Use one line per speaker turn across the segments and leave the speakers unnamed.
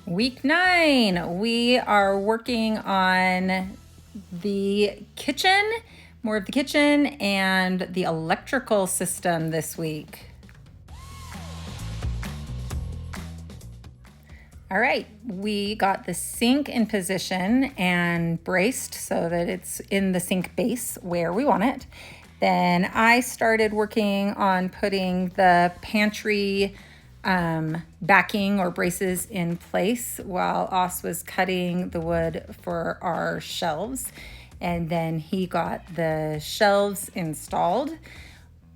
Week 9, we are working on the kitchen, more of the kitchen, and the electrical system this week. All right, we got the sink in position and braced so that it's in the sink base where we want it. Then I started working on putting the pantry backing or braces in place while Os was cutting the wood for our shelves. And then he got the shelves installed,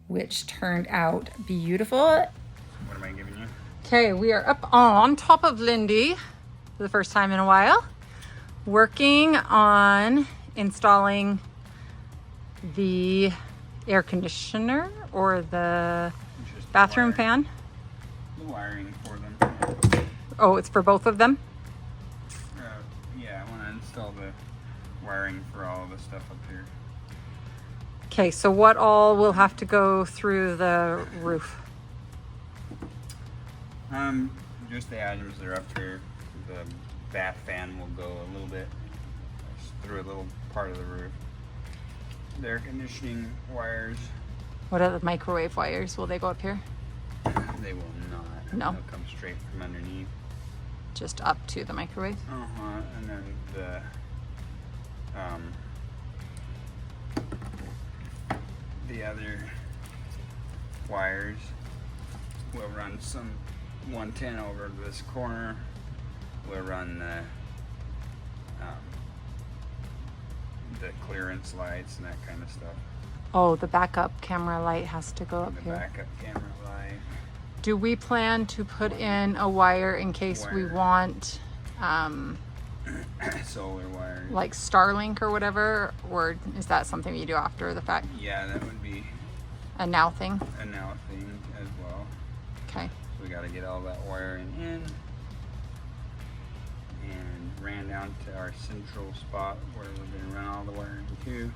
which turned out beautiful.
What am I giving you?
Okay, we are up on top of Lindy for the first time in a while, working on installing the air conditioner or the bathroom fan.
The wiring for them.
Oh, it's for both of them?
Yeah, I want to install the wiring for all of the stuff up here.
Okay, so what all will have to go through the roof?
Just the items that are up here. The bath fan will go a little bit through a little part of the roof. The air conditioning wires.
What are the microwave wires? Will they go up here?
They will not.
No.
They'll come straight from underneath.
Just up to the microwave?
And then the other wires will run some 110 over to this corner. We'll run the clearance lights and that kind of stuff.
Oh, the backup camera light has to go up
The
here.
backup camera light.
Do we plan to put in a wire in case we want
solar wires.
like Starlink or whatever, or is that something you do after the fact?
Yeah, that would be
A now thing?
a now thing as well.
Okay.
So we got to get all that wiring in and ran down to our central spot where we're going to run all the wiring to.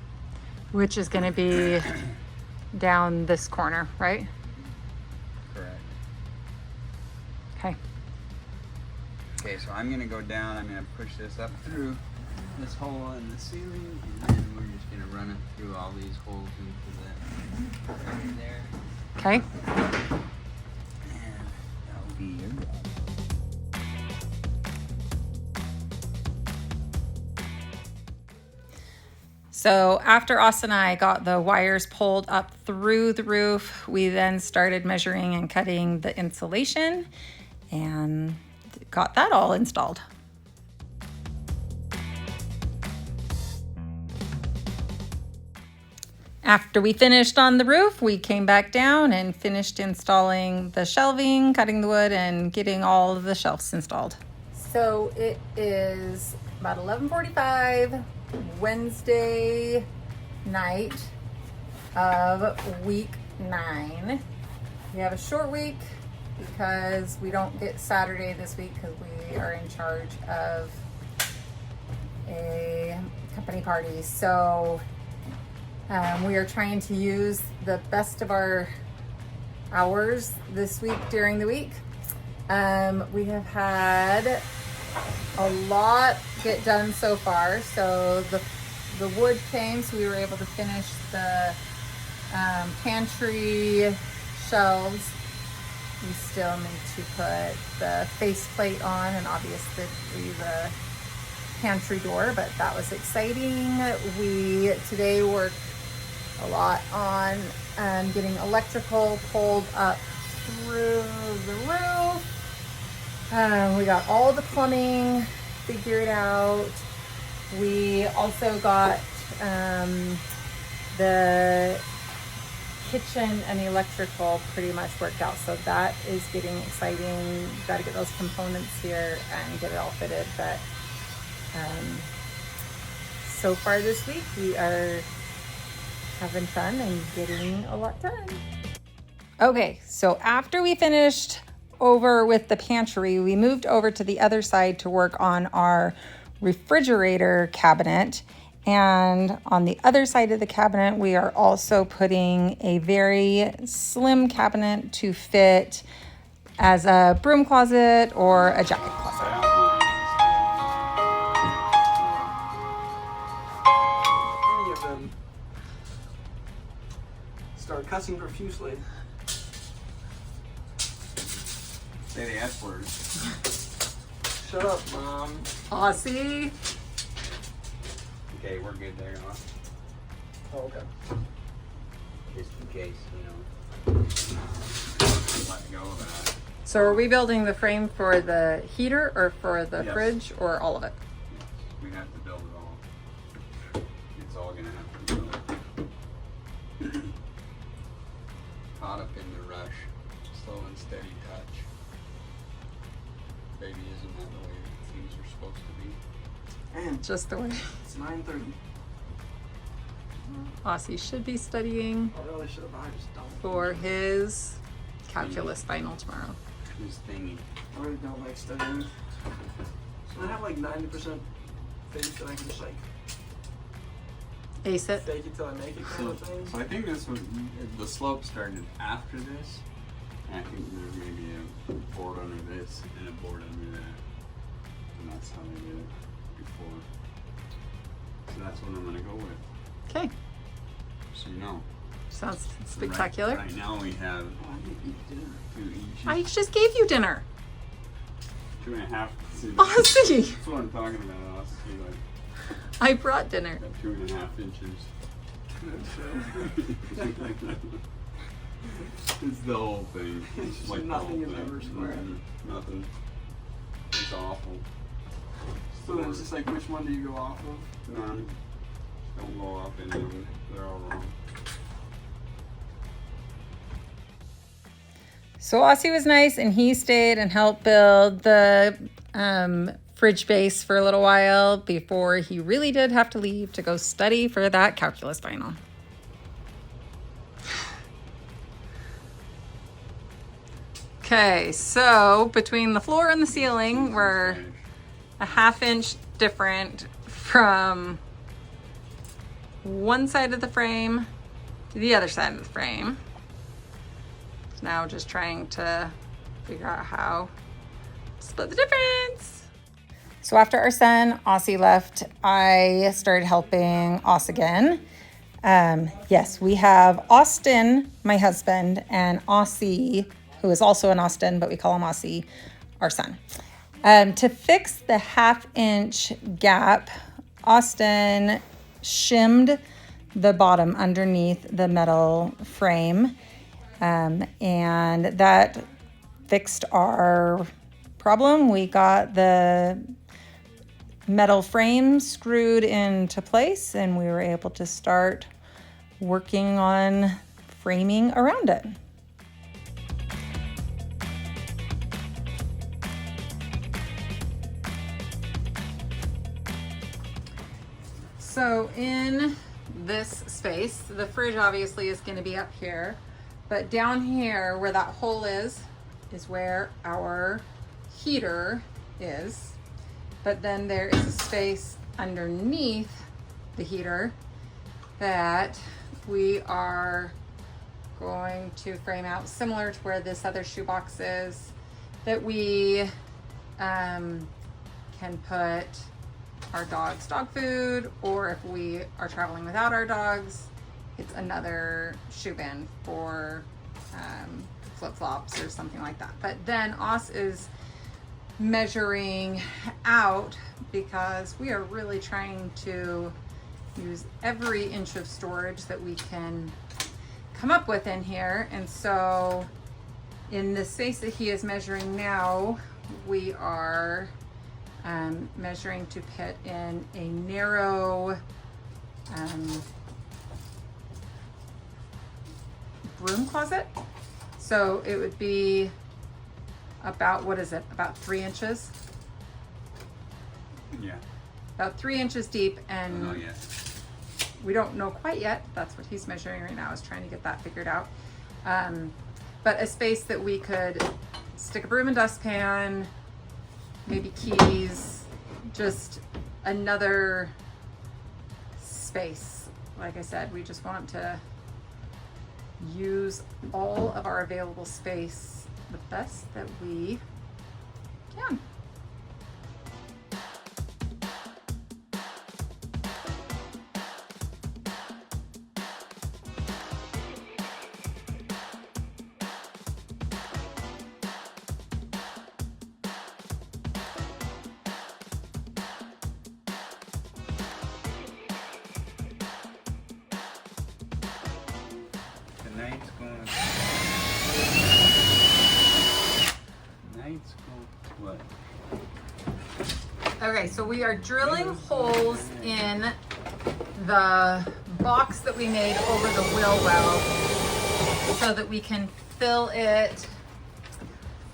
Which is going to be down this corner, right?
Correct.
Okay.
Okay, so I'm going to go down. I'm going to push this up through this hole in the ceiling, and then we're just going to run it through all these holes into the area there.
Okay.
And that'll be your job.
So after Os and I got the wires pulled up through the roof, we then started measuring and cutting the insulation and got that all installed. After we finished on the roof, we came back down and finished installing the shelving, cutting the wood, and getting all of the shelves installed. So it is about 11:45 Wednesday night of week 9. We have a short week because we don't get Saturday this week because we are in charge of a company party. So we are trying to use the best of our hours this week during the week. We have had a lot get done so far. So the wood came, so we were able to finish the pantry shelves. We still need to put the faceplate on and obviously the pantry door, but that was exciting. We today worked a lot on getting electrical pulled up through the roof. We got all the plumbing figured out. We also got the kitchen and the electrical pretty much worked out. So that is getting exciting. Got to get those components here and get it all fitted. But so far this week, we are having fun and getting a lot done. Okay, so after we finished over with the pantry, we moved over to the other side to work on our refrigerator cabinet. And on the other side of the cabinet, we are also putting a very slim cabinet to fit as a broom closet or a jacket closet.
cussing profusely.
Say the F word.
Shut up, Mom.
Aussie.
Okay, we're good there, huh?
Oh, okay.
Just in case, you know. Let go of that.
So are we building the frame for the heater or for the
Yes.
fridge or all of it?
We have to build it all. It's all gonna have to be built. Caught up in the rush. Slow and steady touch. Baby, isn't that the way things are supposed to be?
And
Just the way
it's 9:30.
Aussie should be studying
I really should have. I just don't.
for his calculus final tomorrow.
This thingy.
I really don't like studying. So I have like 90% faith that I can just like
Ace it.
fake it till I make it kind of thing.
So I think this was the slope started after this. And I think there's maybe a board under this and a board under that. And that's how they did it before. So that's what I'm gonna go with.
Okay.
So you know.
Sounds
So
spectacular.
Right now we have
Oh, I need to eat dinner.
2 inches.
I just gave you dinner.
2.5. See,
Aussie.
that's what I'm talking about. Aussie, like
I brought dinner.
2.5 inches. It's the whole thing. It's
Just
like
nothing
the
is
whole
ever
thing.
square.
Nothing. It's awful.
So then it's just like, which one do you go off of?
None. Don't go off any of them. They're all wrong.
So Aussie was nice and he stayed and helped build the fridge base for a little while before he really did have to leave to go study for that calculus final. Okay, so between the floor and the ceiling, we're a 1/2 inch different from one side of the frame to the other side of the frame. Now just trying to figure out how to split the difference. So after our son, Aussie, left, I started helping Aus again. Yes, we have Austin, my husband, and Aussie, who is also in Austin, but we call him Aussie, our son. To fix the 1/2 inch gap, Austin shimmed the bottom underneath the metal frame. And that fixed our problem. We got the metal frame screwed into place and we were able to start working on framing around it. So in this space, the fridge obviously is going to be up here. But down here where that hole is where our heater is. But then there is a space underneath the heater that we are going to frame out similar to where this other shoebox is, that we can put our dog's dog food, or if we are traveling without our dogs, it's another shoe bin for flip-flops or something like that. But then Aus is measuring out because we are really trying to use every inch of storage that we can come up with in here. And so in the space that he is measuring now, we are measuring to put in a narrow broom closet. So it would be about, what is it, about 3 inches?
Yeah.
About 3 inches deep, and
Oh, yeah.
we don't know quite yet. That's what he's measuring right now, is trying to get that figured out. But a space that we could stick a broom and dustpan, maybe keys, just another space. Like I said, we just want to use all of our available space the best that we can. Okay, so we are drilling holes in the box that we made over the wheel well so that we can fill it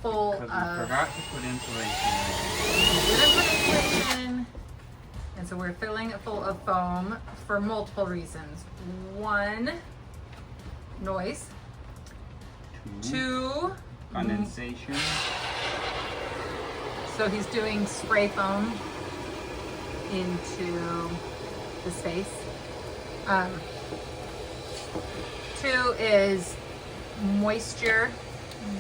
full
Because we
of
forgot to put insulation
insulation. And so we're filling it full of foam for multiple reasons. One, noise.
in.
Two,
Condensation.
so he's doing spray foam into the space. Two is moisture.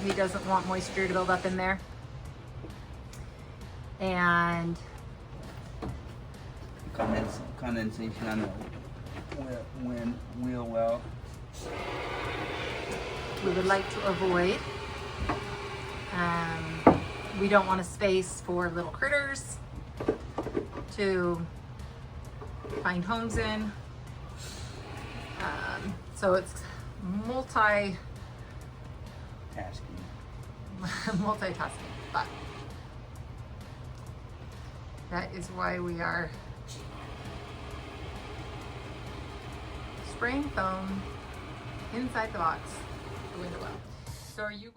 He doesn't want moisture to build up in there. And
Condensation on the wheel well.
we would like to avoid. We don't want a space for little critters to find homes in. So it's multitasking, but that is why we are spraying foam inside the box, the window well. So are you?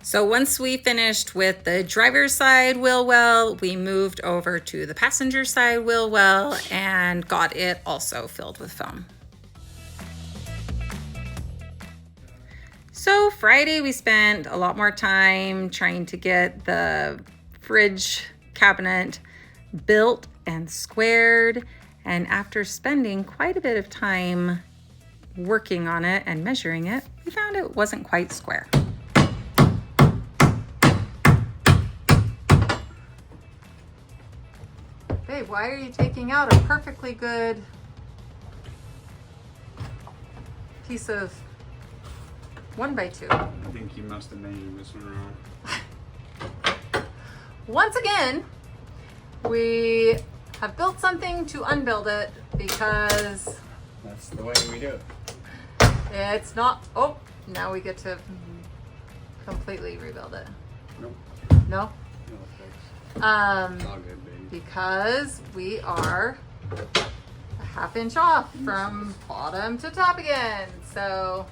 So once we finished with the driver's side wheel well, we moved over to the passenger side wheel well and got it also filled with foam. So Friday we spent a lot more time trying to get the fridge cabinet built and squared. And after spending quite a bit of time working on it and measuring it, we found it wasn't quite square. Babe, why are you taking out a perfectly good piece of 1x2?
I think you must have measured this one wrong.
Once again, we have built something to unbuild it because
That's the way we do it.
it's not, oh, now we get to completely rebuild it.
Nope.
No?
No fix. It's all good, baby.
Because we are a half inch off from bottom to top again. So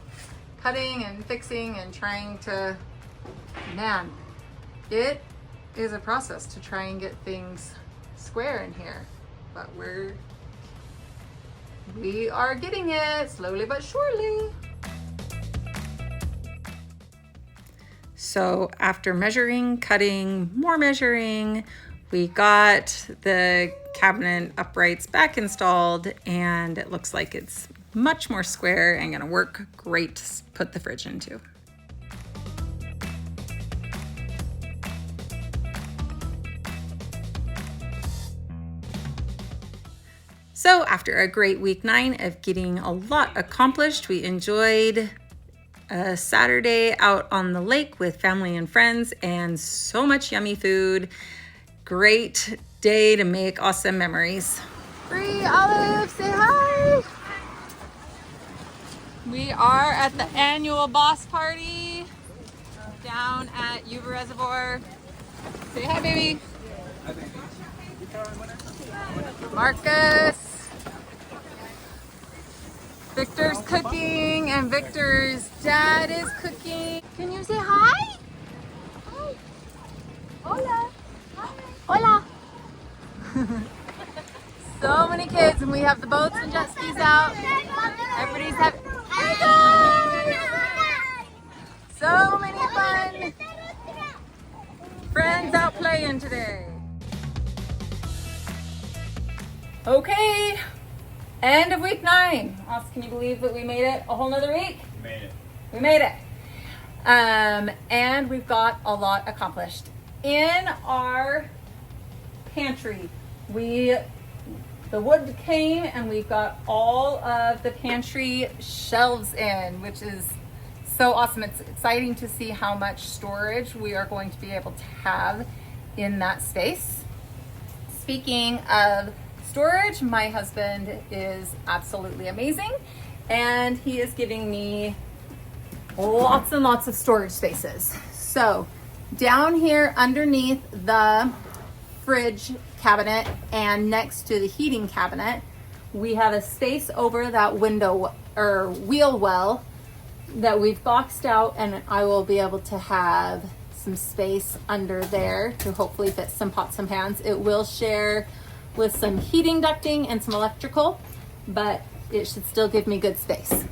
cutting and fixing and trying to, man, it is a process to try and get things square in here. But we are getting it slowly but surely. So after measuring, cutting, more measuring, we got the cabinet uprights back installed and it looks like it's much more square and gonna work great to put the fridge into. So after a great week 9 of getting a lot accomplished, we enjoyed a Saturday out on the lake with family and friends and so much yummy food. Great day to make awesome memories. Free Olive, say hi. We are at the annual boss party down at Yuba Reservoir. Say hi, baby. Marcus. Victor's cooking and Victor's dad is cooking. Can you say hi? Hi. Hola. Hola. So many kids and we have the boats and jet skis out. Everybody's having so many fun friends out playing today. Okay. End of week 9. Ross, can you believe that we made it a whole nother week?
Made it.
We made it. And we've got a lot accomplished. In our pantry, the wood came and we've got all of the pantry shelves in, which is so awesome. It's exciting to see how much storage we are going to be able to have in that space. Speaking of storage, my husband is absolutely amazing and he is giving me lots and lots of storage spaces. So down here underneath the fridge cabinet and next to the heating cabinet, we have a space over that window or wheel well that we've boxed out, and I will be able to have some space under there to hopefully fit some pots and pans. It will share with some heating ducting and some electrical, but it should still give me good space.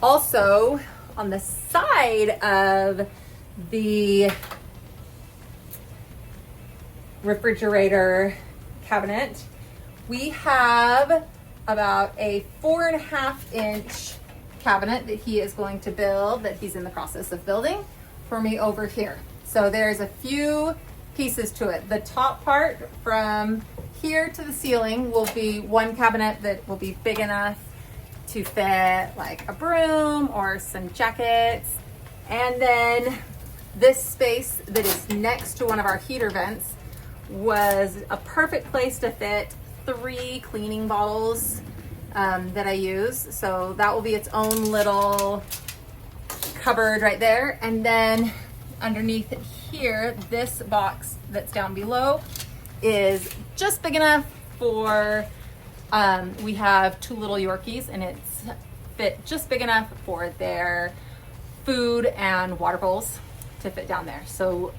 Also on the side of the refrigerator cabinet, we have about a 4.5 inch cabinet that he is going to build, that he's in the process of building for me over here. So there's a few pieces to it. The top part from here to the ceiling will be one cabinet that will be big enough to fit like a broom or some jackets. And then this space that is next to one of our heater vents was a perfect place to fit 3 cleaning bottles that I use. So that will be its own little cupboard right there. And then underneath here, this box that's down below is just big enough for, we have 2 little Yorkies, and it's fit just big enough for their food and water bowls to fit down there. So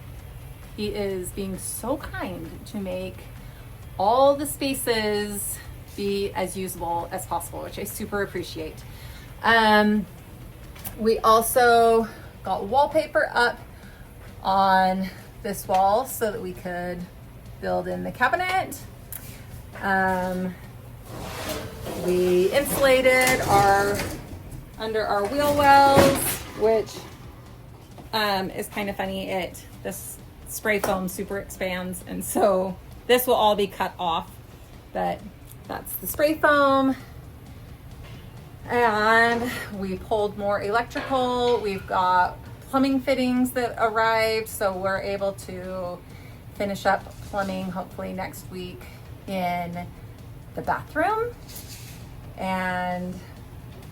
he is being so kind to make all the spaces be as usable as possible, which I super appreciate. We also got wallpaper up on this wall so that we could build in the cabinet. We insulated under our wheel wells, which is kind of funny. This spray foam super expands, and so this will all be cut off, but that's the spray foam. And we pulled more electrical. We've got plumbing fittings that arrived, so we're able to finish up plumbing hopefully next week in the bathroom. And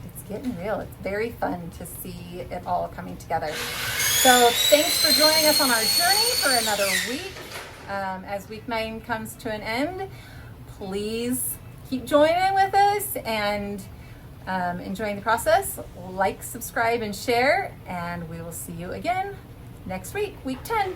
it's getting real. It's very fun to see it all coming together. So thanks for joining us on our journey for another week. As week 9 comes to an end, please keep joining with us and enjoying the process. Like, subscribe, and share, and we will see you again next week, week 10.